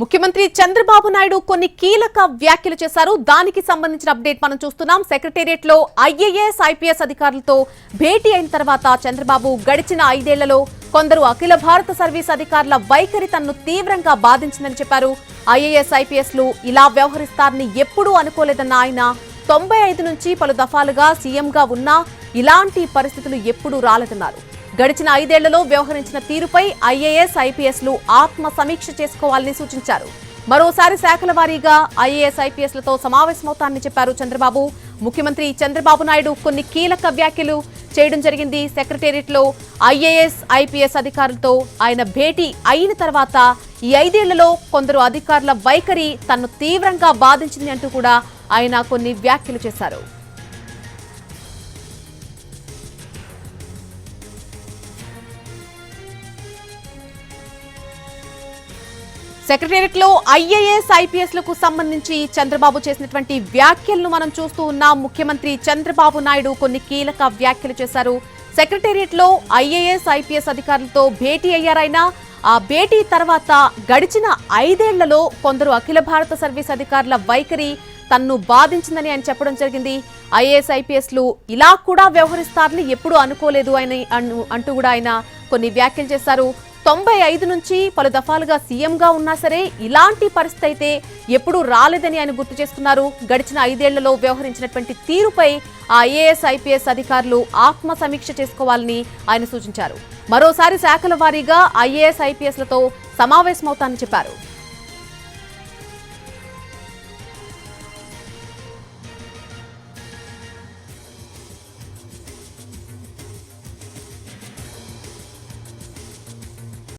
ముఖ్యమంత్రి చంద్రబాబు నాయుడు కొన్ని కీలక వ్యాఖ్యలు చేశారు. దానికి సంబంధించిన అప్డేట్ మనం చూస్తున్నాం. సెక్రటేరియట్ లో ఐఏఎస్ ఐపీఎస్ అధికారులతో భేటీ అయిన తర్వాత చంద్రబాబు గడిచిన 5 ఏళ్లలో కొందరు అఖిల భారత సర్వీస్ అధికారుల వైఖరి తనను తీవ్రంగా బాధించిందని చెప్పారు. ఐఏఎస్ ఐపీఎస్ లు ఇలా వ్యవహరిస్తారని ఎప్పుడూ అనుకోలేదన్న ఆయన 95 నుంచి పలు దఫాలుగా సీఎంగా ఉన్నా ఇలాంటి పరిస్థితులు ఎప్పుడూ రాలేదన్నారు. గడిచిన 5 ఏళ్లలో వ్యవహరించిన తీరుపై ఐఏఎస్ ఐపీఎస్ లు ఆత్మ సమీక్ష చేసుకోవాలని సూచించారు. మరోసారి శాఖల వారీగా ఐఏఎస్ ఐపీఎస్ లతో సమావేశమవుతారని చెప్పారు చంద్రబాబు. ముఖ్యమంత్రి చంద్రబాబు నాయుడు కొన్ని కీలక వ్యాఖ్యలు చేయడం జరిగింది. సెక్రటేరియట్ లో ఐఏఎస్ ఐపీఎస్ అధికారులతో ఆయన భేటీ అయిన తర్వాత ఈ 5 ఏళ్లలో కొందరు అధికారుల వైఖరి తనను తీవ్రంగా బాధించింది అంటూ కూడా ఆయన కొన్ని వ్యాఖ్యలు చేశారు. సెక్రటేరియట్ లో ఐఏఎస్ ఐపీఎస్ లకు సంబంధించి చంద్రబాబు చేసినటువంటి వ్యాఖ్యలను మనం చూస్తూ ఉన్నాం. ముఖ్యమంత్రి చంద్రబాబు నాయుడు కొన్ని కీలక వ్యాఖ్యలు చేశారు. సెక్రటేరియట్ లో ఐఏఎస్ ఐపీఎస్ అధికారులతో భేటీ అయ్యారైనా ఆ భేటీ తర్వాత గడిచిన 5 ఏళ్లలో కొందరు అఖిల భారత సర్వీస్ అధికారుల వైఖరి తన్ను బాధించిందని ఆయన చెప్పడం జరిగింది. ఐఏఎస్ ఐపీఎస్ లు ఇలా కూడా వ్యవహరిస్తారని ఎప్పుడూ అనుకోలేదు అంటూ కూడా ఆయన కొన్ని వ్యాఖ్యలు చేశారు. 95 నుంచి పలు దఫాలుగా సీఎంగా ఉన్నా సరే ఇలాంటి పరిస్థితి అయితే ఎప్పుడూ రాలేదని ఆయన గుర్తు చేసుకున్నారు. గడిచిన 5 ఏళ్లలో వ్యవహరించినటువంటి తీరుపై ఐఏఎస్ ఐపీఎస్ అధికారులు ఆత్మ సమీక్ష చేసుకోవాలని ఆయన సూచించారు. మరోసారి శాఖల వారీగా ఐఏఎస్ ఐపీఎస్ లతో సమావేశమవుతానని చెప్పారు.